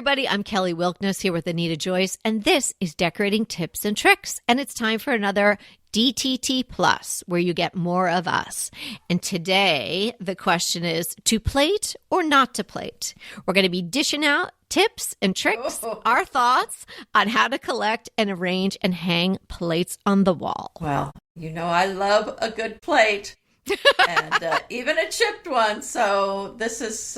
everybody. I'm Kelly Wilkness here with Anita Joyce, and this is Decorating Tips and Tricks. And it's time for another DTT Plus, where you get more of us. And today, the question is, to plate or not to plate? We're going to be dishing out tips and tricks, our thoughts on how to collect and arrange and hang plates on the wall. Well, you know I love a good plate. And even a chipped one. So this is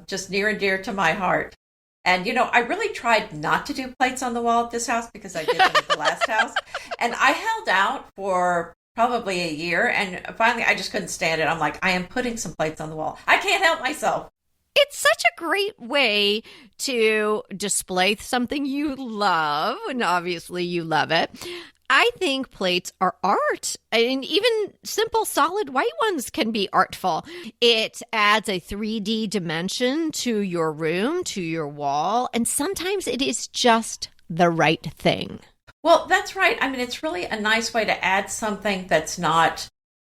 just near and dear to my heart. And, you know, I really tried not to do plates on the wall at this house because I did them at the last house. And I held out for probably a year. And finally, I just couldn't stand it. I'm like, I am putting some plates on the wall. I can't help myself. It's such a great way to display something you love. And obviously you love it. I think plates are art, and even simple solid white ones can be artful. It adds a 3D dimension to your room, to your wall, and sometimes it is just the right thing. Well, that's right. I mean, it's really a nice way to add something that's not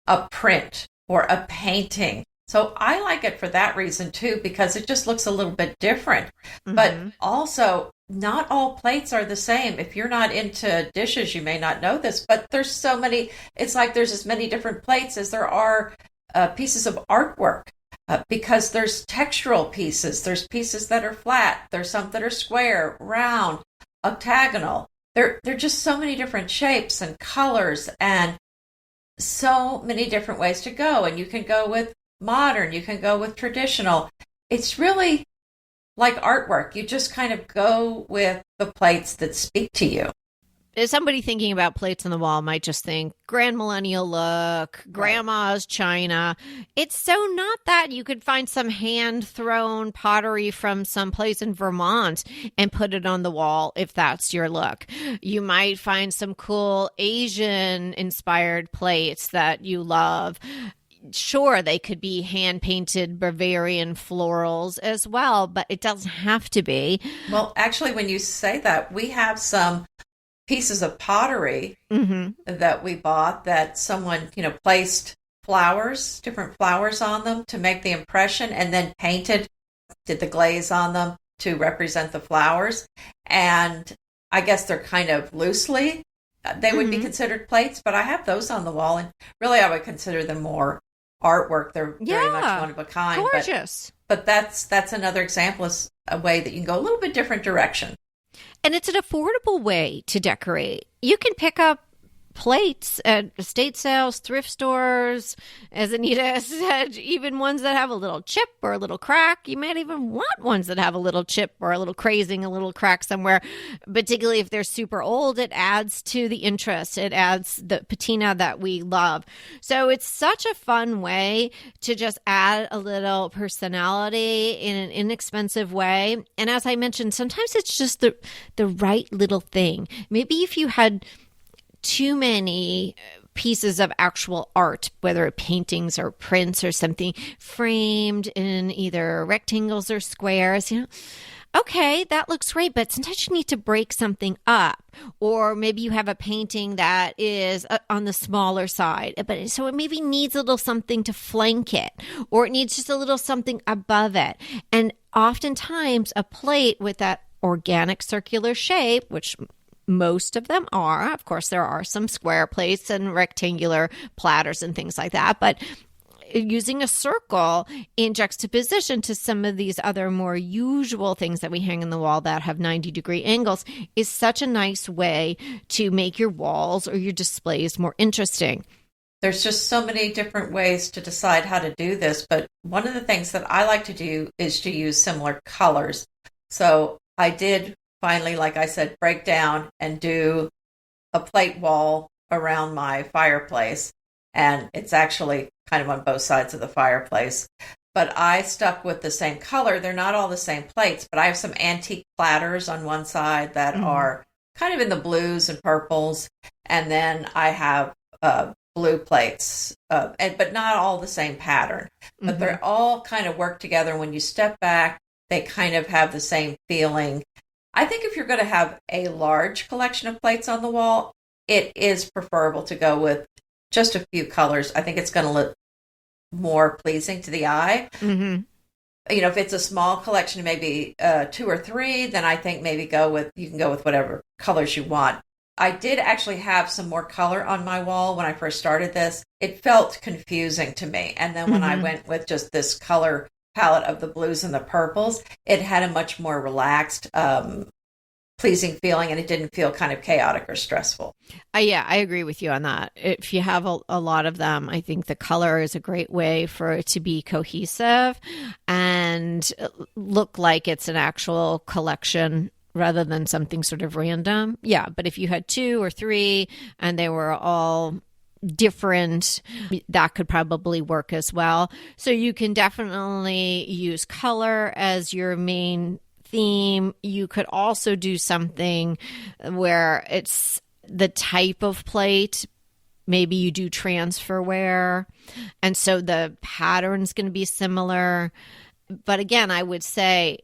a print or a painting. So I like it for that reason, too, because it just looks a little bit different. Mm-hmm. But also, not all plates are the same. If you're not into dishes, you may not know this, but there's so many. It's like there's as many different plates as there are pieces of artwork because there's textural pieces. There's pieces that are flat. There's some that are square, round, octagonal. There are just so many different shapes and colors and so many different ways to go. And you can go with modern, you can go with traditional. It's really like artwork. You just kind of go with the plates that speak to you. Somebody thinking about plates on the wall might just think grand millennial look, grandma's china. It's so not that. You could find some hand-thrown pottery from someplace in Vermont and put it on the wall if that's your look. You might find some cool Asian-inspired plates that you love. Sure, they could be hand-painted Bavarian florals as well, but it doesn't have to be. Well, actually, when you say that, we have some pieces of pottery that we bought that someone, placed flowers, different flowers on them to make the impression and then did the glaze on them to represent the flowers. And I guess they're kind of loosely, they would be considered plates, but I have those on the wall, and really I would consider them more artwork. They're very much one of a kind. Gorgeous. But that's another example of a way that you can go a little bit different direction. And it's an affordable way to decorate. You can pick up plates at estate sales, thrift stores, as Anita said, even ones that have a little chip or a little crack. You might even want ones that have a little chip or a little crazing, a little crack somewhere. Particularly if they're super old, it adds to the interest. It adds the patina that we love. So it's such a fun way to just add a little personality in an inexpensive way. And as I mentioned, sometimes it's just the right little thing. Maybe if you had too many pieces of actual art, whether paintings or prints or something, framed in either rectangles or squares, okay, that looks great, but sometimes you need to break something up. Or maybe you have a painting that is on the smaller side, but so it maybe needs a little something to flank it, or it needs just a little something above it. And oftentimes a plate with that organic circular shape, which most of them are. Of course, there are some square plates and rectangular platters and things like that, but using a circle in juxtaposition to some of these other more usual things that we hang on the wall that have 90-degree angles is such a nice way to make your walls or your displays more interesting. There's just so many different ways to decide how to do this, but one of the things that I like to do is to use similar colors. So I did finally, like I said, break down and do a plate wall around my fireplace. And it's actually kind of on both sides of the fireplace. But I stuck with the same color. They're not all the same plates, but I have some antique platters on one side that are kind of in the blues and purples. And then I have blue plates, but not all the same pattern. But they're all kind of work together. When you step back, they kind of have the same feeling. I think if you're going to have a large collection of plates on the wall, it is preferable to go with just a few colors. I think it's going to look more pleasing to the eye. if it's a small collection, maybe 2 or 3, then I think maybe you can go with whatever colors you want. I did actually have some more color on my wall when I first started this. It felt confusing to me. And then when I went with just this color palette of the blues and the purples, it had a much more relaxed, pleasing feeling, and it didn't feel kind of chaotic or stressful. Yeah, I agree with you on that. If you have a lot of them, I think the color is a great way for it to be cohesive and look like it's an actual collection rather than something sort of random. Yeah, but if you had 2 or 3 and they were all different, that could probably work as well. So you can definitely use color as your main theme. You could also do something where it's the type of plate. Maybe you do transferware, and so the pattern's going to be similar. But again, I would say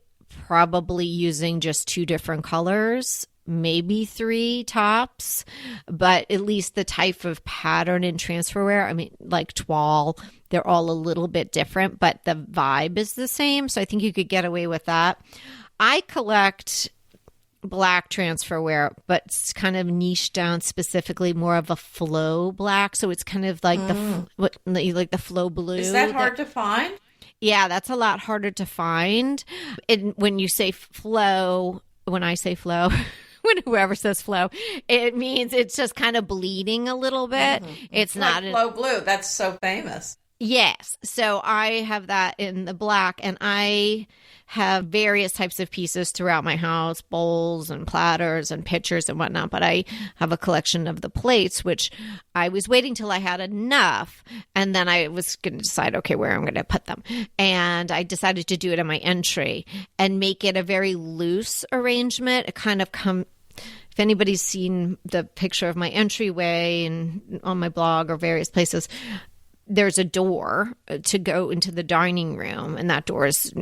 probably using just 2 different colors, maybe 3 tops, but at least the type of pattern in transferware, I mean, like toile, they're all a little bit different, but the vibe is the same. So I think you could get away with that. I collect black transferware, but it's kind of niche down, specifically more of a flow black. So it's kind of like the flow blue. Is that hard to find? Yeah, that's a lot harder to find. And when you say flow, when I say flow, when whoever says flow, it means it's just kind of bleeding a little bit. It's not flow blue. That's so famous. Yes. So I have that in the black, and I have various types of pieces throughout my house, bowls and platters and pitchers and whatnot. But I have a collection of the plates, which I was waiting till I had enough. And then I was going to decide, okay, where I'm going to put them. And I decided to do it in my entry and make it a very loose arrangement. It kind of if anybody's seen the picture of my entryway and on my blog or various places, there's a door to go into the dining room, and that door is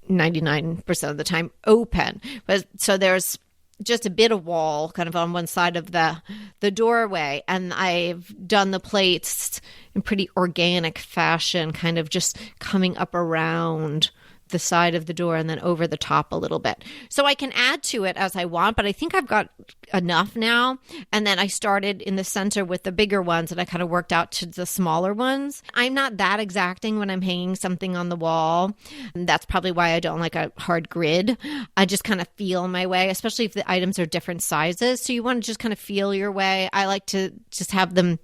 99% of the time open. But so there's just a bit of wall kind of on one side of the doorway, and I've done the plates in pretty organic fashion, kind of just coming up around the side of the door and then over the top a little bit. So I can add to it as I want, but I think I've got enough now. And then I started in the center with the bigger ones, and I kind of worked out to the smaller ones. I'm not that exacting when I'm hanging something on the wall. And that's probably why I don't like a hard grid. I just kind of feel my way, especially if the items are different sizes. So you want to just kind of feel your way. I like to just have them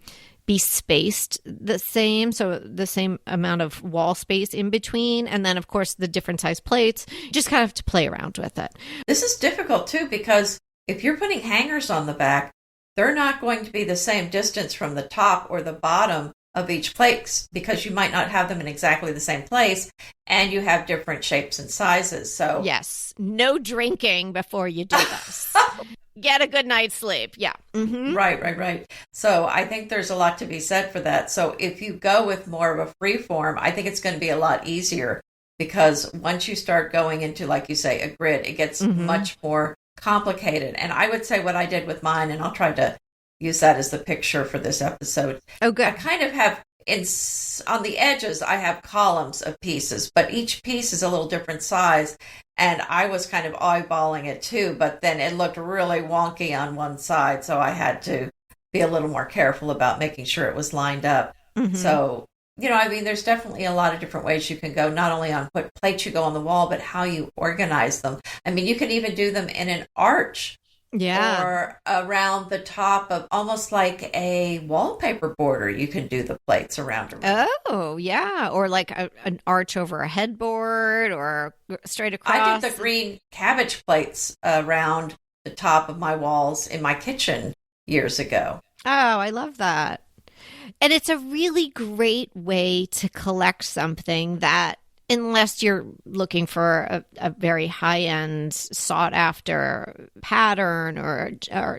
be spaced the same, so the same amount of wall space in between, and then of course the different size plates. You just kind of have to play around with it. This is difficult too, because if you're putting hangers on the back, they're not going to be the same distance from the top or the bottom of each plate, because you might not have them in exactly the same place, and you have different shapes and sizes. So yes, no drinking before you do this. Get a good night's sleep. Yeah. Mm-hmm. Right. So I think there's a lot to be said for that. So if you go with more of a free form, I think it's going to be a lot easier, because once you start going into, like you say, a grid, it gets much more complicated. And I would say what I did with mine, and I'll try to use that as the picture for this episode. Oh, good. I kind of have on the edges, I have columns of pieces, but each piece is a little different size. And I was kind of eyeballing it too, but then it looked really wonky on one side. So I had to be a little more careful about making sure it was lined up. So, there's definitely a lot of different ways you can go, not only on what plates you go on the wall, but how you organize them. I mean, you can even do them in an arch. Yeah. Or around the top of, almost like a wallpaper border, you can do the plates around. Oh, yeah. Or like an arch over a headboard or straight across. I did the green cabbage plates around the top of my walls in my kitchen years ago. Oh, I love that. And it's a really great way to collect something that, unless you're looking for a very high-end, sought-after pattern or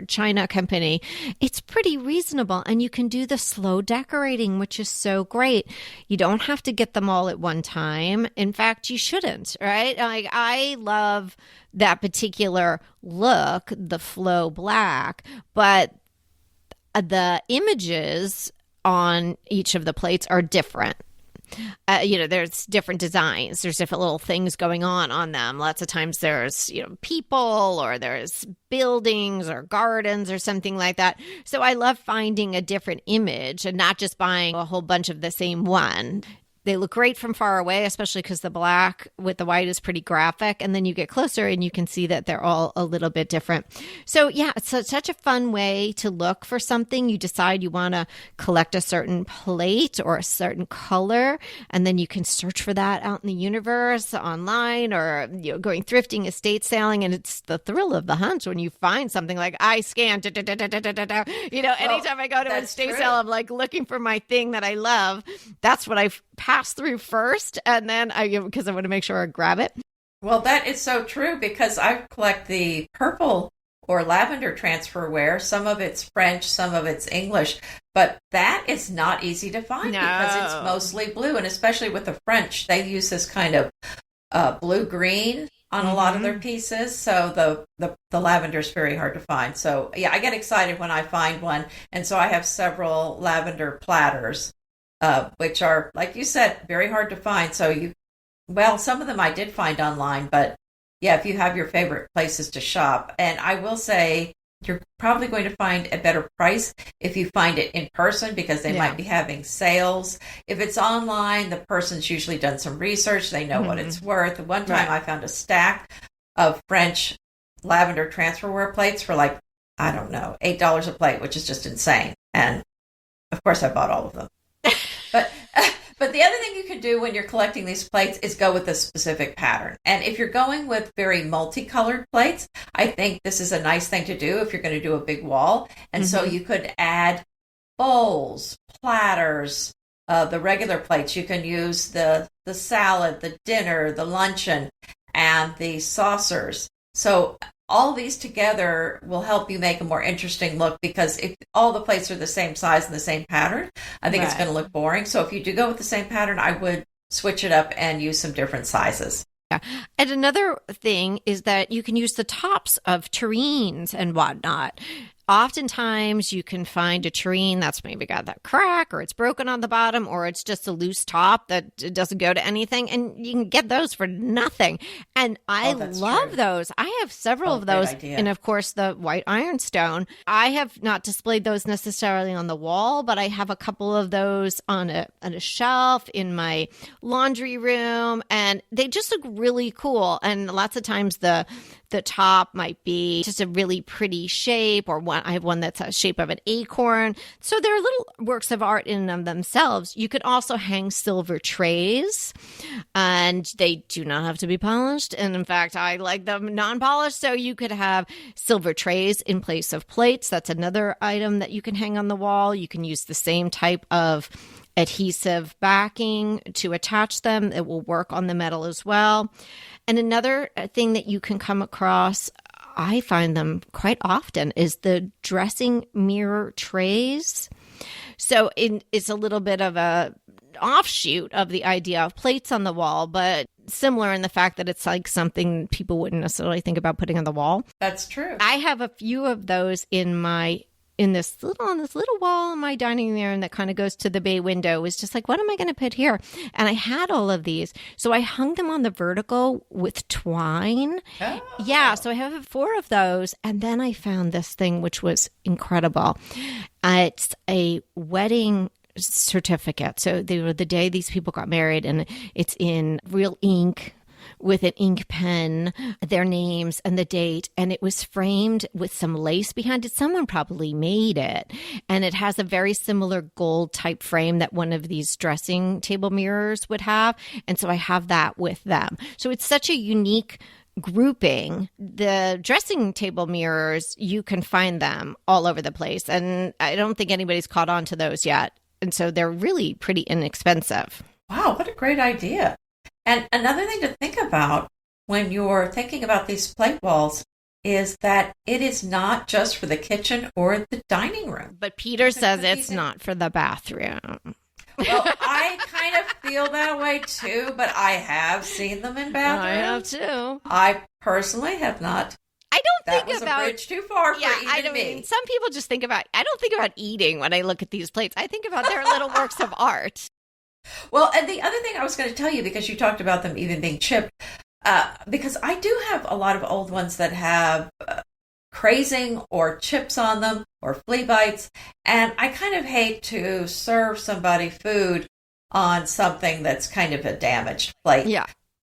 China company, it's pretty reasonable. And you can do the slow decorating, which is so great. You don't have to get them all at one time. In fact, you shouldn't, right? Like, I love that particular look, the flow black, but the images on each of the plates are different. There's different designs. There's different little things going on them. Lots of times there's, people, or there's buildings or gardens or something like that. So I love finding a different image and not just buying a whole bunch of the same one. They look great from far away, especially because the black with the white is pretty graphic. And then you get closer and you can see that they're all a little bit different. So yeah, it's such a fun way to look for something. You decide you want to collect a certain plate or a certain color, and then you can search for that out in the universe, online, or going thrifting, estate sailing. And it's the thrill of the hunt when you find something like I scan. Anytime I go to an estate sale, I'm like looking for my thing that I love. That's what I pass through first, and then because I want to make sure I grab it. Well, that is so true, because I collect the purple or lavender transferware. Some of it's French, some of it's English, but that is not easy to find because it's mostly blue, and especially with the French, they use this kind of blue-green on a lot of their pieces, so the lavender is very hard to find. So yeah, I get excited when I find one, and so I have several lavender platters, which are, like you said, very hard to find. So some of them I did find online, but yeah, if you have your favorite places to shop, and I will say you're probably going to find a better price if you find it in person, because they might be having sales. If it's online, the person's usually done some research. They know what it's worth. One time I found a stack of French lavender transferware plates for like, I don't know, $8 a plate, which is just insane. And of course I bought all of them. But the other thing you can do when you're collecting these plates is go with a specific pattern. And if you're going with very multicolored plates, I think this is a nice thing to do if you're going to do a big wall. And so you could add bowls, platters, the regular plates. You can use the salad, the dinner, the luncheon, and the saucers. So all these together will help you make a more interesting look, because if all the plates are the same size and the same pattern, I think it's going to look boring. So if you do go with the same pattern, I would switch it up and use some different sizes. Yeah. And another thing is that you can use the tops of tureens and whatnot. Oftentimes you can find a tureen that's maybe got that crack, or it's broken on the bottom, or it's just a loose top that doesn't go to anything, and you can get those for nothing. And I love those. I have several of those. And of course, the white ironstone. I have not displayed those necessarily on the wall, but I have a couple of those on a shelf in my laundry room, and they just look really cool. And lots of times the top might be just a really pretty shape, or I have one that's a shape of an acorn. So they're little works of art in and of themselves. You could also hang silver trays, and they do not have to be polished. And in fact, I like them non-polished. So you could have silver trays in place of plates. That's another item that you can hang on the wall. You can use the same type of adhesive backing to attach them. It will work on the metal as well. And another thing that you can come across, I find them quite often, is the dressing mirror trays. So it's a little bit of a offshoot of the idea of plates on the wall, but similar in the fact that it's like something people wouldn't necessarily think about putting on the wall. That's true. I have a few of those on this little wall in my dining room that kind of goes to the bay window. It was just like, what am I going to put here? And I had all of these. So I hung them on the vertical with twine. Oh. Yeah. So I have 4 of those. And then I found this thing, which was incredible. It's a wedding certificate. So they were the day these people got married, and it's in real ink, with an ink pen, their names and the date, and it was framed with some lace behind it. Someone probably made it, and it has a very similar gold type frame that one of these dressing table mirrors would have, and so I have that with them. So it's such a unique grouping. The dressing table mirrors, you can find them all over the place, and I don't think anybody's caught on to those yet, and so they're really pretty inexpensive. Wow, what a great idea. And another thing to think about when you're thinking about these plate walls is that it is not just for the kitchen or the dining room. But Peter says it's not for the bathroom. Well, I kind of feel that way too, but I have seen them in bathrooms. I have too. I personally have not. I don't think that was about a bridge too far for even me. Some people just think about. I don't think about eating when I look at these plates. I think about their little works of art. Well, and the other thing I was going to tell you, because you talked about them even being chipped, because I do have a lot of old ones that have crazing or chips on them or flea bites, and I kind of hate to serve somebody food on something that's kind of a damaged plate. Yeah.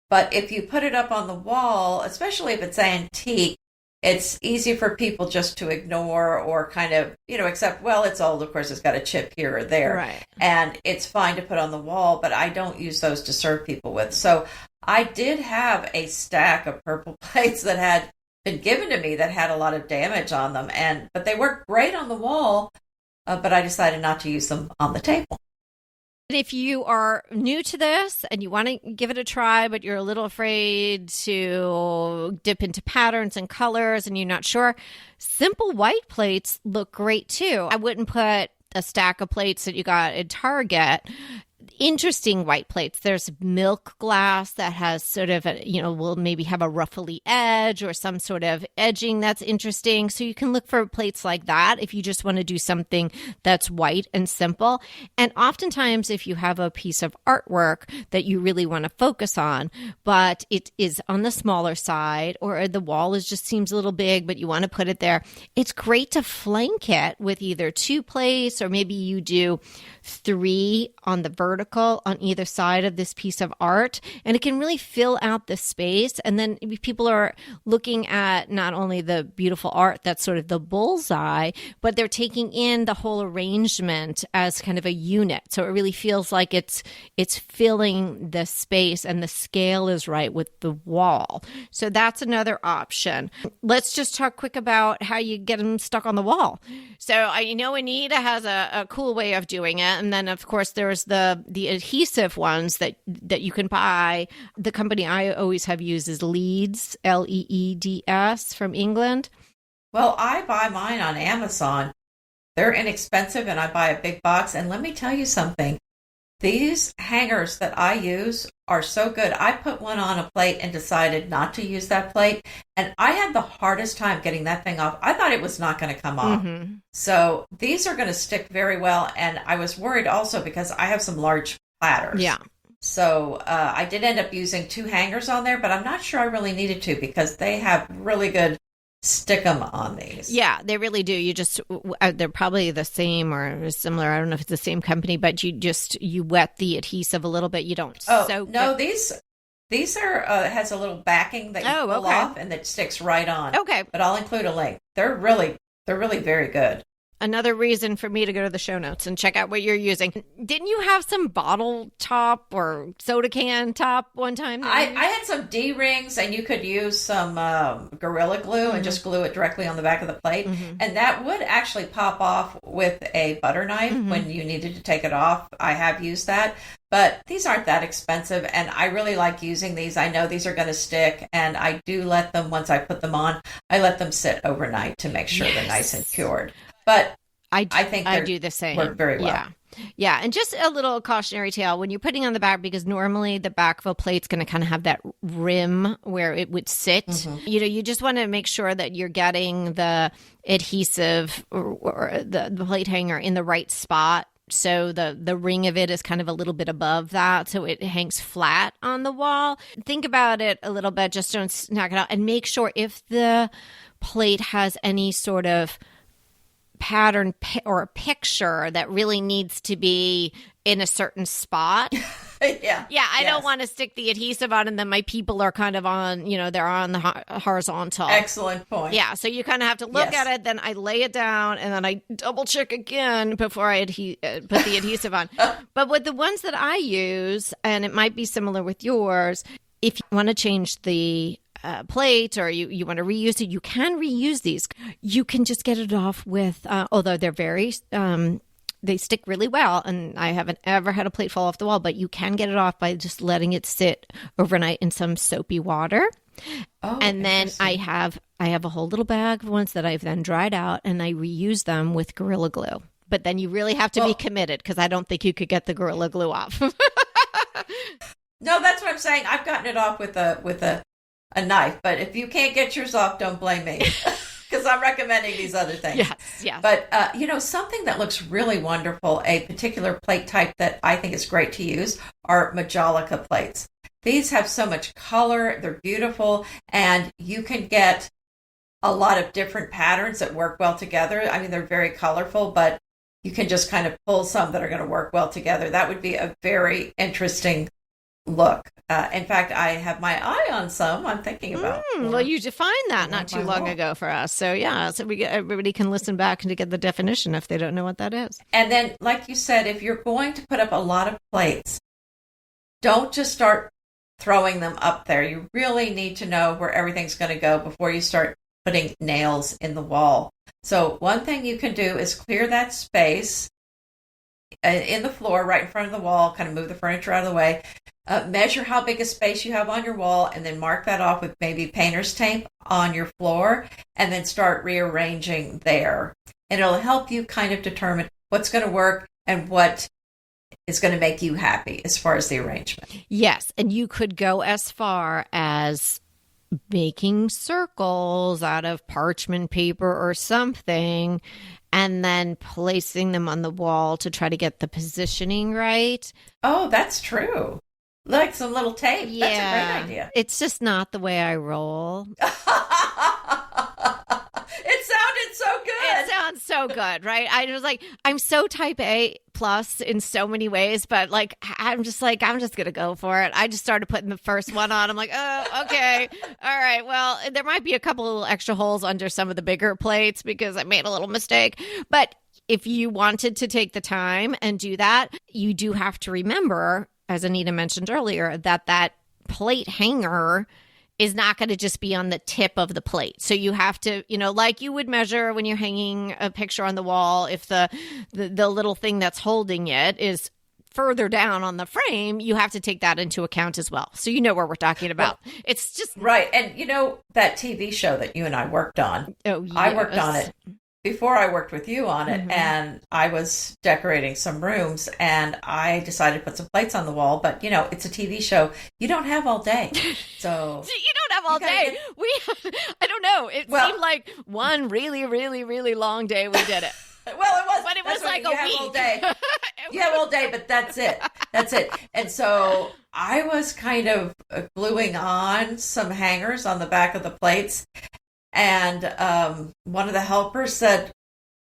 But if you put it up on the wall, especially if it's antique, it's easy for people just to ignore or kind of, accept, well, it's old. Of course, it's got a chip here or there. Right. And it's fine to put on the wall, but I don't use those to serve people with. So I did have a stack of purple plates that had been given to me that had a lot of damage on them. But they worked great on the wall, but I decided not to use them on the table. If you are new to this and you want to give it a try, but you're a little afraid to dip into patterns and colors and you're not sure, simple white plates look great too. I wouldn't put a stack of plates that you got at Target. Interesting white plates. There's milk glass that has sort of, will maybe have a ruffly edge or some sort of edging that's interesting. So you can look for plates like that if you just want to do something that's white and simple. And oftentimes, if you have a piece of artwork that you really want to focus on, but it is on the smaller side or the wall just seems a little big, but you want to put it there, it's great to flank it with either 2 plates or maybe you do 3 on the vertical on either side of this piece of art, and it can really fill out the space. And then people are looking at not only the beautiful art that's sort of the bullseye, but they're taking in the whole arrangement as kind of a unit. So it really feels like it's filling the space and the scale is right with the wall. So that's another option. Let's just talk quick about how you get them stuck on the wall. So I know Anita has a cool way of doing it. And then, of course, there's the adhesive ones that you can buy. The company I always have used is Leeds, Leeds from England. Well, I buy mine on Amazon. They're inexpensive and I buy a big box. And let me tell you something. These hangers that I use are so good. I put one on a plate and decided not to use that plate. And I had the hardest time getting that thing off. I thought it was not going to come off. Mm-hmm. So these are going to stick very well. And I was worried also because I have some large platters. Yeah. So I did end up using 2 hangers on there, but I'm not sure I really needed to because they have really good stick them on these. Yeah, they really do. You just, they're probably the same or similar. I don't know if it's the same company, but you wet the adhesive a little bit. You don't soak no, it. these are, has a little backing that you pull off and that sticks right on. Okay. But I'll include a link. They're really very good. Another reason for me to go to the show notes and check out what you're using. Didn't you have some bottle top or soda can top one time? I had some D-rings and you could use some Gorilla Glue mm-hmm. and just glue it directly on the back of the plate. Mm-hmm. And that would actually pop off with a butter knife mm-hmm. when you needed to take it off. I have used that. But these aren't that expensive, and I really like using these. I know these are going to stick, and I do let them, once I put them on, I let them sit overnight to make sure they're nice and cured. But I think I do the same. Work very well. Yeah. Yeah, and just a little cautionary tale when you're putting on the back, because normally the back of a plate's going to kind of have that rim where it would sit. Mm-hmm. You just want to make sure that you're getting the adhesive or the plate hanger in the right spot. So the ring of it is kind of a little bit above that, so it hangs flat on the wall. Think about it a little bit, just don't knock it out, and make sure if the plate has any sort of pattern or picture that really needs to be in a certain spot. I don't want to stick the adhesive on and then my people are kind of on, they're on the horizontal. Excellent point. Yeah, so you kind of have to look at it, then I lay it down, and then I double check again before I put the adhesive on. But with the ones that I use, and it might be similar with yours, if you want to change the plate or you want to reuse it, you can reuse these. You can just get it off with, although they're very, they stick really well, and I haven't ever had a plate fall off the wall, but you can get it off by just letting it sit overnight in some soapy water. Oh, and then I have a whole little bag of ones that I've then dried out, and I reuse them with Gorilla Glue. But then you really have to be committed, because I don't think you could get the Gorilla Glue off. No, that's what I'm saying. I've gotten it off with a knife, but if you can't get yours off, don't blame me. because I'm recommending these other things. Yes, yes. But, something that looks really wonderful, a particular plate type that I think is great to use are Majolica plates. These have so much color. They're beautiful. And you can get a lot of different patterns that work well together. I mean, they're very colorful, but you can just kind of pull some that are going to work well together. That would be a very interesting look. In fact, I have my eye on some I'm thinking about. Well, you defined that not too long ago for us. So yeah, so everybody can listen back and to get the definition if they don't know what that is. And then, like you said, if you're going to put up a lot of plates, don't just start throwing them up there. You really need to know where everything's going to go before you start putting nails in the wall. So one thing you can do is clear that space in the floor right in front of the wall, kind of move the furniture out of the way. Measure how big a space you have on your wall and then mark that off with maybe painter's tape on your floor and then start rearranging there. And it'll help you kind of determine what's going to work and what is going to make you happy as far as the arrangement. Yes, and you could go as far as making circles out of parchment paper or something and then placing them on the wall to try to get the positioning right. Oh, that's true. Like some little tape. Yeah. That's a great idea. It's just not the way I roll. It sounded so good. It sounds so good, right? I was like, I'm so type A plus in so many ways, but I'm just going to go for it. I just started putting the first one on. I'm like, oh, okay. All right. Well, there might be a couple little extra holes under some of the bigger plates because I made a little mistake. But if you wanted to take the time and do that, you do have to remember, as Anita mentioned earlier, that plate hanger is not going to just be on the tip of the plate. So you have to, like you would measure when you're hanging a picture on the wall, if the little thing that's holding it is further down on the frame, you have to take that into account as well. So you know what we're talking about. Well, it's just... Right. And that TV show that you and I worked on, oh, yes. I worked on it before I worked with you on it, and I was decorating some rooms, and I decided to put some plates on the wall. But it's a TV show; you don't have all day, so you don't have all day. I don't know. It seemed like one really, really, really long day. We did it. Well, it was, but it was like a week. All day. You have all day, but that's it. That's it. And so I was kind of gluing on some hangers on the back of the plates. And one of the helpers said,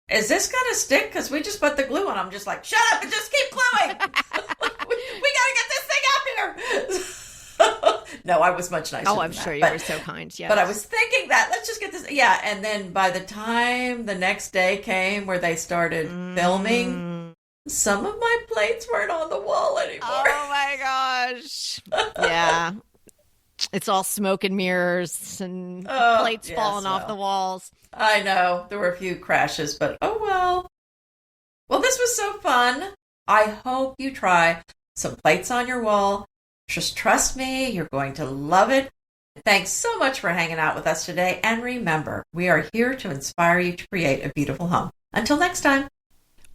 "Is this going to stick? Because we just put the glue on." I'm just like, "Shut up and just keep gluing. we got to get this thing out here." No, I was much nicer. Oh, I'm sure you were so kind. Yeah. But I was thinking that, let's just get this. Yeah. And then by the time the next day came where they started filming, some of my plates weren't on the wall anymore. Oh my gosh. Yeah. It's all smoke and mirrors and plates falling off the walls. I know. There were a few crashes, but oh well. Well, this was so fun. I hope you try some plates on your wall. Just trust me, you're going to love it. Thanks so much for hanging out with us today. And remember, we are here to inspire you to create a beautiful home. Until next time.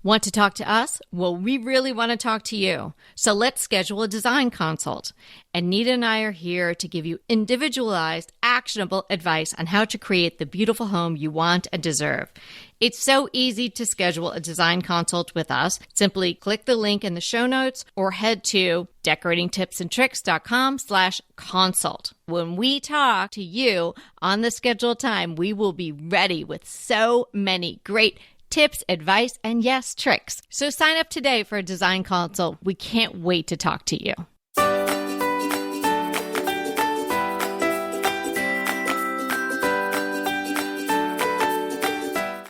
Want to talk to us? Well, we really want to talk to you. So let's schedule a design consult. Anita and I are here to give you individualized, actionable advice on how to create the beautiful home you want and deserve. It's so easy to schedule a design consult with us. Simply click the link in the show notes or head to decoratingtipsandtricks.com/consult. When we talk to you on the scheduled time, we will be ready with so many great tips, advice, and yes, tricks. So sign up today for a design consult. We can't wait to talk to you.